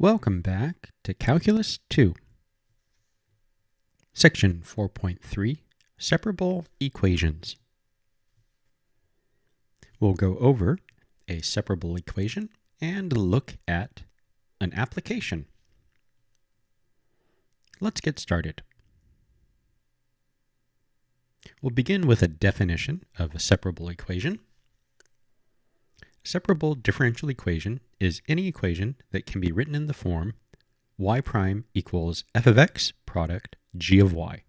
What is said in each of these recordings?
Welcome back to Calculus 2. Section 4.3, Separable Equations. We'll go over a separable equation and look at an application. Let's get started. We'll begin with a definition of a separable equation. A separable differential equation is any equation that can be written in the form y prime equals f of x product g of y.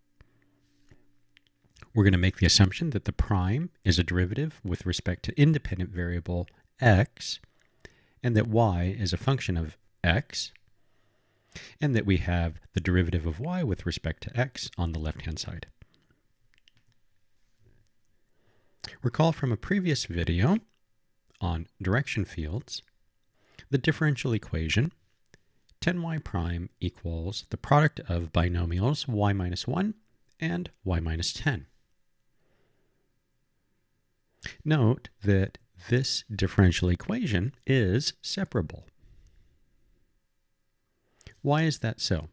We're going to make the assumption that the prime is a derivative with respect to independent variable x, and that y is a function of x, and that we have the derivative of y with respect to x on the left-hand side. Recall from a previous video on direction fields, the differential equation 10y prime equals the product of binomials y minus 1 and y minus 10. Note that this differential equation is separable. Why is that so?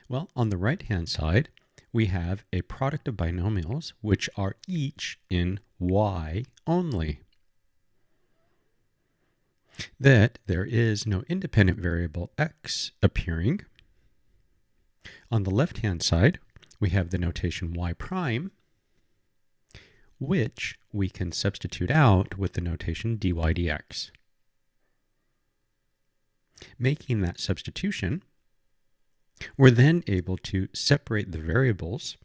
Well, on the right-hand side, we have a product of binomials which are each in y only. That there is no independent variable x appearing. On the left-hand side, we have the notation y prime, which we can substitute out with the notation dy dx. Making that substitution, we're then able to separate the variables.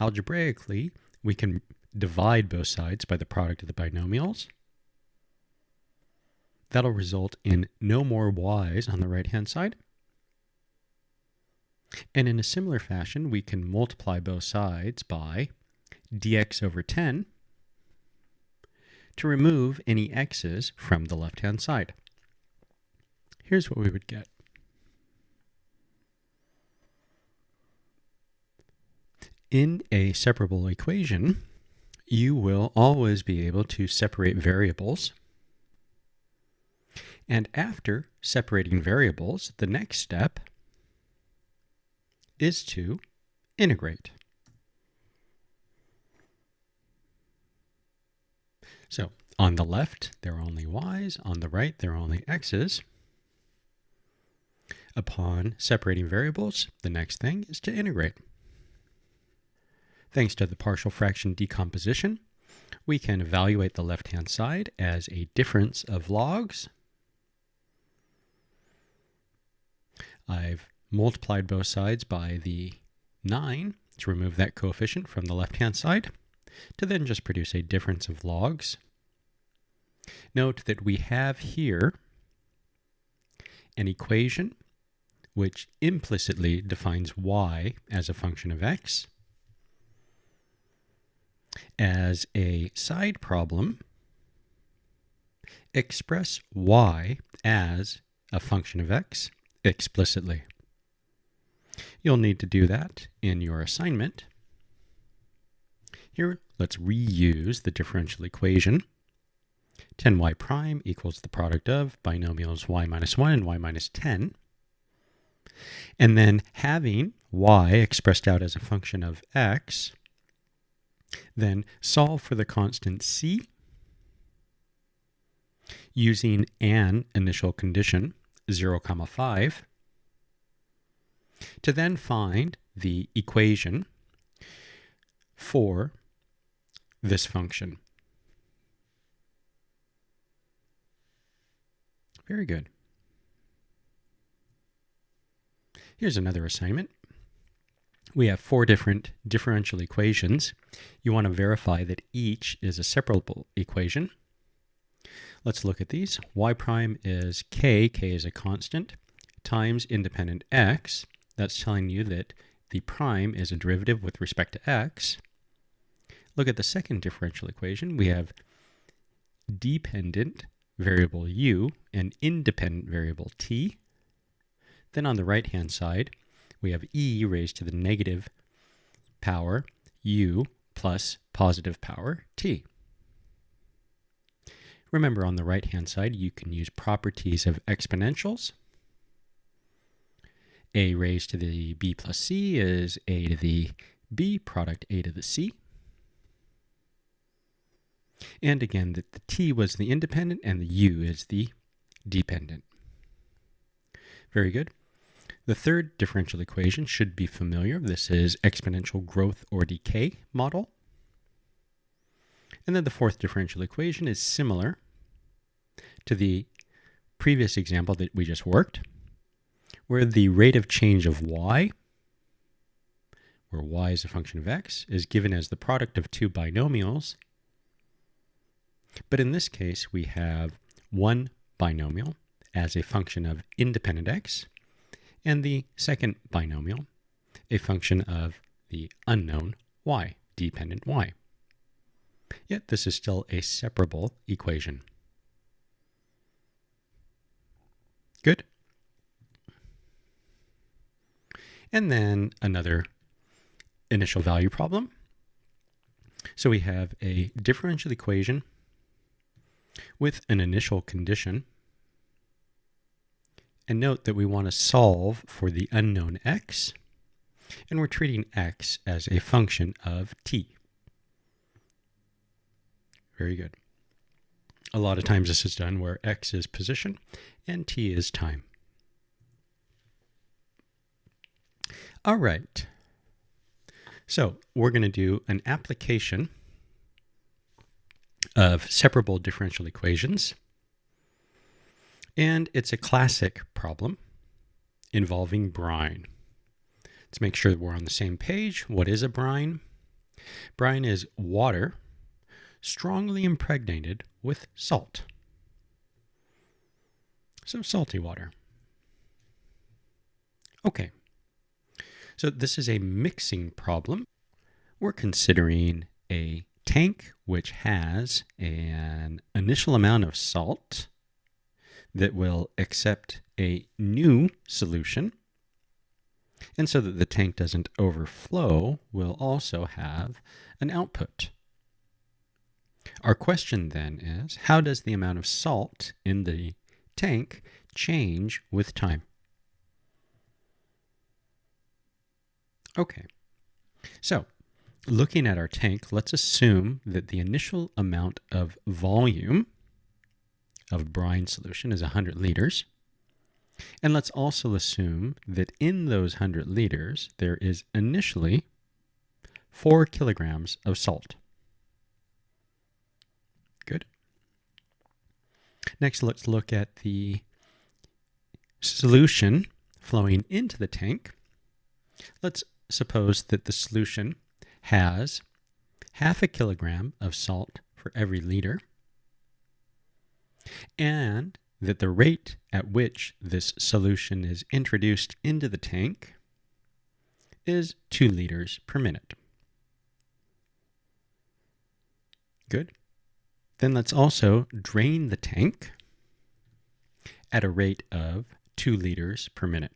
Algebraically, we can divide both sides by the product of the binomials. That'll result in no more y's on the right-hand side. And in a similar fashion, we can multiply both sides by dx over 10 to remove any x's from the left-hand side. Here's what we would get. In a separable equation, you will always be able to separate variables. And after separating variables, the next step is to integrate. So on the left, there are only y's. On the right, there are only x's. Upon separating variables, the next thing is to integrate. Thanks to the partial fraction decomposition, we can evaluate the left-hand side as a difference of logs. I've multiplied both sides by the 9 to remove that coefficient from the left-hand side, to then just produce a difference of logs. Note that we have here an equation which implicitly defines y as a function of x. As a side problem, express y as a function of x explicitly. You'll need to do that in your assignment. Here, let's reuse the differential equation. 10y prime equals the product of binomials y minus 1 and y minus 10. And then having y expressed out as a function of x, then solve for the constant c using an initial condition 0, 5, to then find the equation for this function. Very good. Here's another assignment. We have 4 different differential equations. You want to verify that each is a separable equation. Let's look at these. Y prime is k is a constant, times independent x. That's telling you that the prime is a derivative with respect to x. Look at the second differential equation. We have dependent variable u and independent variable t. Then on the right-hand side, we have e raised to the negative power u plus positive power t. Remember, on the right-hand side, you can use properties of exponentials. a raised to the b plus c is a to the b product a to the c. And again, that the t was the independent and the u is the dependent. Very good. The third differential equation should be familiar. This is exponential growth or decay model. And then the fourth differential equation is similar to the previous example that we just worked, where the rate of change of y, where y is a function of x, is given as the product of two binomials. But in this case, we have one binomial as a function of independent x, and the second binomial a function of the unknown y, dependent y. Yet this is still a separable equation. Good. And then another initial value problem. So we have a differential equation with an initial condition. And note that we want to solve for the unknown x, and we're treating x as a function of t. Very good. A lot of times this is done where x is position and t is time. All right. So we're going to do an application of separable differential equations. And it's a classic problem involving brine. Let's make sure that we're on the same page. What is a brine? Brine is water strongly impregnated with salt. So salty water. Okay. So this is a mixing problem. We're considering a tank which has an initial amount of salt that will accept a new solution. And so that the tank doesn't overflow, we'll also have an output. Our question then is, how does the amount of salt in the tank change with time? Okay, so looking at our tank, let's assume that the initial amount of volume of brine solution is 100 liters. And let's also assume that in those 100 liters, there is initially 4 kilograms of salt. Good. Next, let's look at the solution flowing into the tank. Let's suppose that the solution has half a kilogram of salt for every liter, and that the rate at which this solution is introduced into the tank is 2 liters per minute. Good. Then let's also drain the tank at a rate of 2 liters per minute.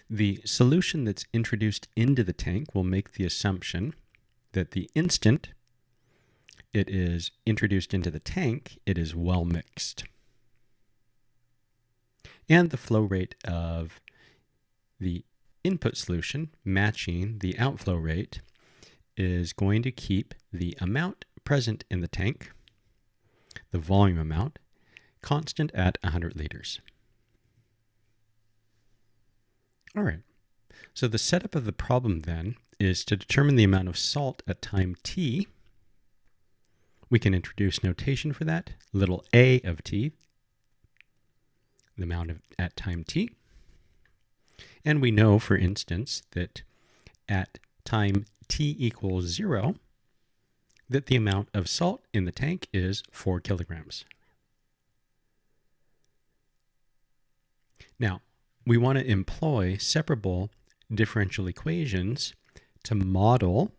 The solution that's introduced into the tank will make the assumption that the instant it is introduced into the tank, it is well mixed. And the flow rate of the input solution matching the outflow rate is going to keep the amount present in the tank, the volume amount, constant at 100 liters. All right, so the setup of the problem then is to determine the amount of salt at time t. We can introduce notation for that, little a of t, the amount at time t. And we know, for instance, that at time t equals 0, that the amount of salt in the tank is 4 kilograms. Now, we want to employ separable differential equations to model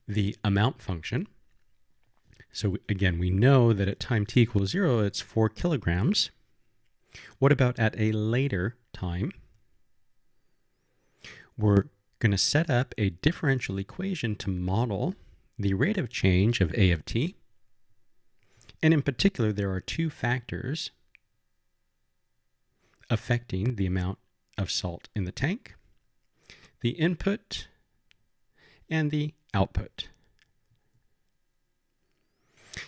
the amount function. So again, we know that at time t equals 0, it's 4 kilograms. What about at a later time? We're going to set up a differential equation to model the rate of change of a of t. And in particular, there are two factors affecting the amount of salt in the tank, the input, and the output.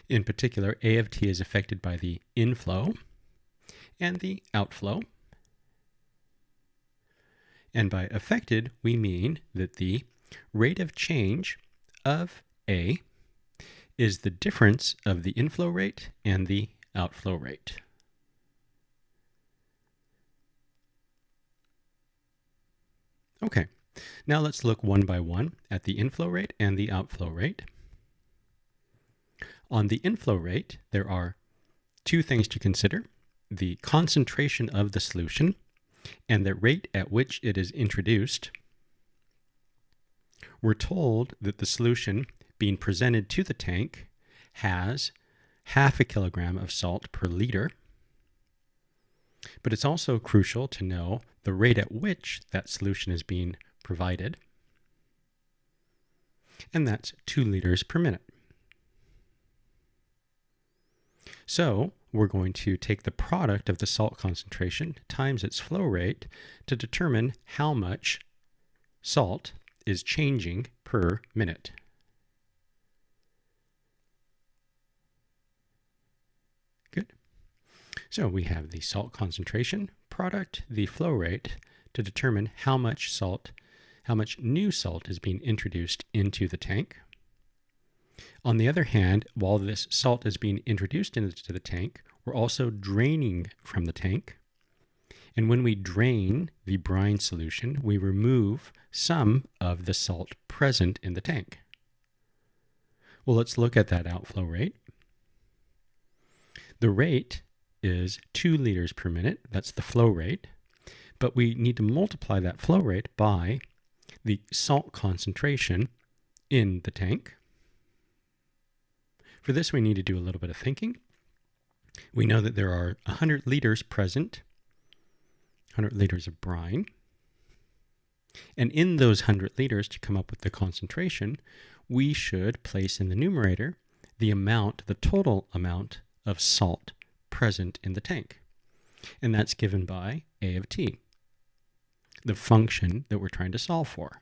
In particular, A of t is affected by the inflow and the outflow. And by affected, we mean that the rate of change of A is the difference of the inflow rate and the outflow rate. Okay, now let's look one by one at the inflow rate and the outflow rate. On the inflow rate, there are two things to consider: the concentration of the solution and the rate at which it is introduced. We're told that the solution being presented to the tank has 0.5 kilogram of salt per liter, but it's also crucial to know the rate at which that solution is being provided, and that's 2 liters per minute. So we're going to take the product of the salt concentration times its flow rate to determine how much salt is changing per minute. Good. So we have the salt concentration product, the flow rate, to determine how much new salt is being introduced into the tank. On the other hand, while this salt is being introduced into the tank, we're also draining from the tank. And when we drain the brine solution, we remove some of the salt present in the tank. Well, let's look at that outflow rate. The rate is 2 liters per minute. That's the flow rate. But we need to multiply that flow rate by the salt concentration in the tank. For this, we need to do a little bit of thinking. We know that there are 100 liters present, 100 liters of brine. And in those 100 liters, to come up with the concentration, we should place in the numerator the total amount of salt present in the tank. And that's given by A of t, the function that we're trying to solve for.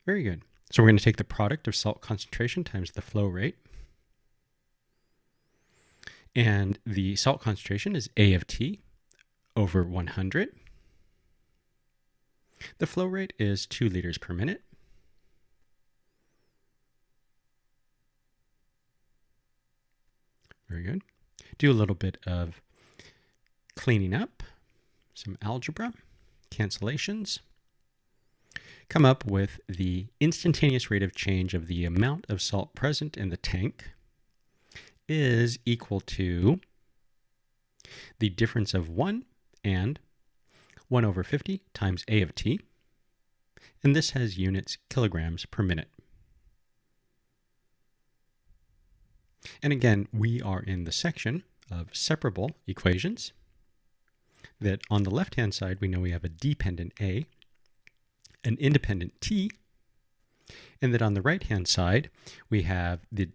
Very good. So we're going to take the product of salt concentration times the flow rate. And the salt concentration is A of t over 100. The flow rate is 2 liters per minute. Very good. Do a little bit of cleaning up, some algebra, cancellations. Come up with the instantaneous rate of change of the amount of salt present in the tank is equal to the difference of 1 and 1 over 50 times A of t. And this has units kilograms per minute. And again, we are in the section of separable equations that on the left-hand side, we know we have a dependent A, an independent t, and that on the right-hand side, we have the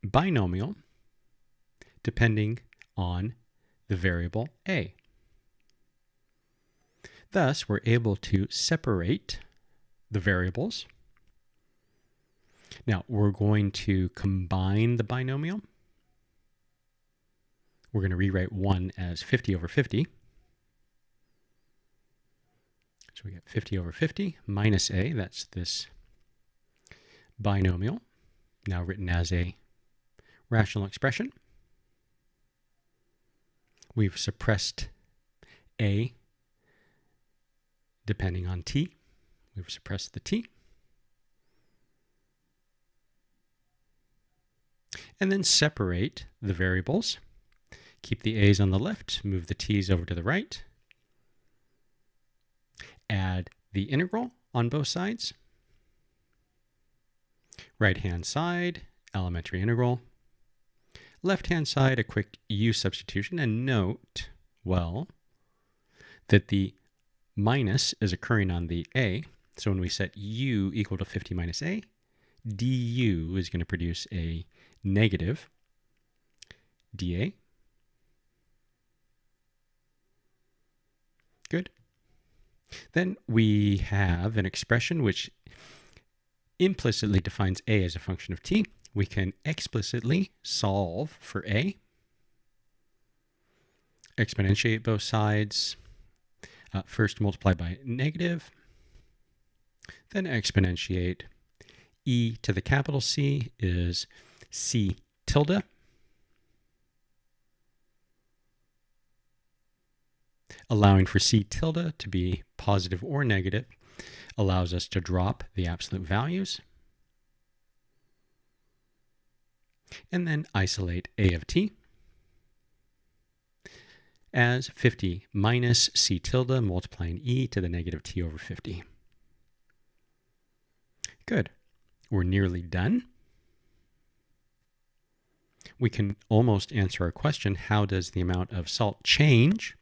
binomial depending on the variable A. Thus, we're able to separate the variables. Now, we're going to combine the binomial. We're going to rewrite 1 as 50 over 50. So we get 50 over 50 minus A, that's this binomial, now written as a rational expression. We've suppressed A depending on t. We've suppressed the t. And then separate the variables. Keep the a's on the left, move the t's over to the right. Add the integral on both sides. Right-hand side, elementary integral. Left-hand side, a quick u substitution. And note, well, that the minus is occurring on the a. So when we set u equal to 50 minus a, du is going to produce a negative dA. Good. Then we have an expression which implicitly defines a as a function of t. We can explicitly solve for a, exponentiate both sides, first multiply by negative, then exponentiate. E to the capital C is C tilde. Allowing for C tilde to be positive or negative allows us to drop the absolute values. And then isolate A of t as 50 minus C tilde multiplying E to the negative t over 50. Good. We're nearly done. We can almost answer our question, how does the amount of salt change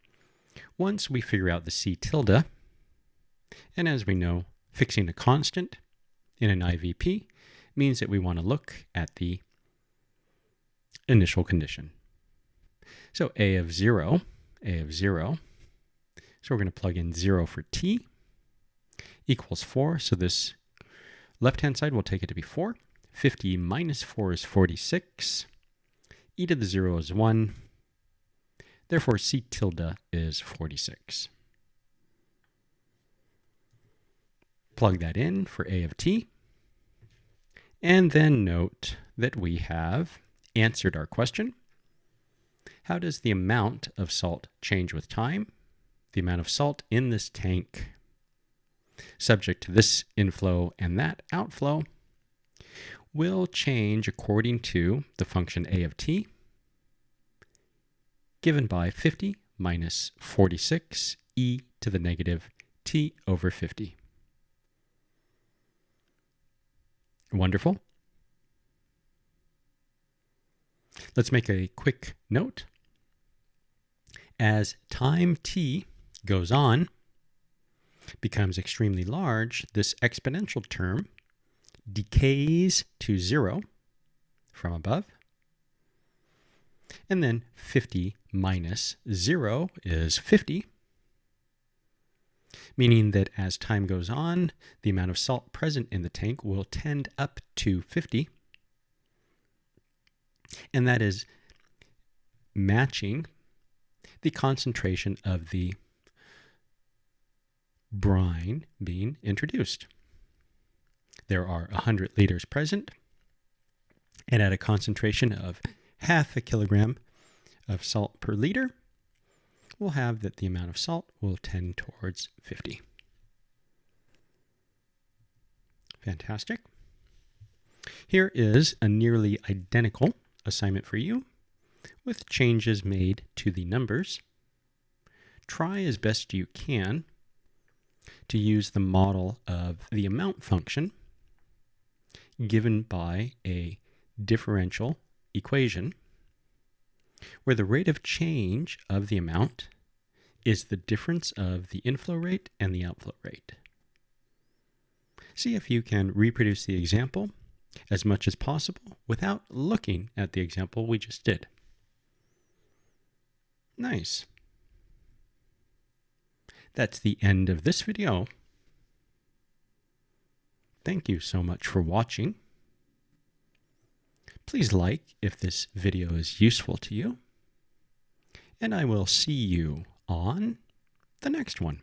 once we figure out the C tilde? And as we know, fixing a constant in an IVP means that we want to look at the initial condition. So A of 0, so we're going to plug in 0 for t, equals 4. So this left-hand side, we'll take it to be 4. 50 minus 4 is 46. E to the 0 is 1. Therefore, C tilde is 46. Plug that in for A of t. And then note that we have answered our question. How does the amount of salt change with time? The amount of salt in this tank, subject to this inflow and that outflow, will change according to the function A of t, given by 50 minus 46 e to the negative t over 50. Wonderful. Let's make a quick note. As time t goes on, becomes extremely large, this exponential term decays to 0 from above. And then 50 minus 0 is 50, meaning that as time goes on, the amount of salt present in the tank will tend up to 50. And that is matching the concentration of the brine being introduced. There are 100 liters present, and at a concentration of half a kilogram of salt per liter, we'll have that the amount of salt will tend towards 50. Fantastic. Here is a nearly identical assignment for you with changes made to the numbers. Try as best you can to use the model of the amount function given by a differential equation where the rate of change of the amount is the difference of the inflow rate and the outflow rate. See if you can reproduce the example as much as possible without looking at the example we just did. Nice. That's the end of this video. Thank you so much for watching. Please like if this video is useful to you, and I will see you on the next one.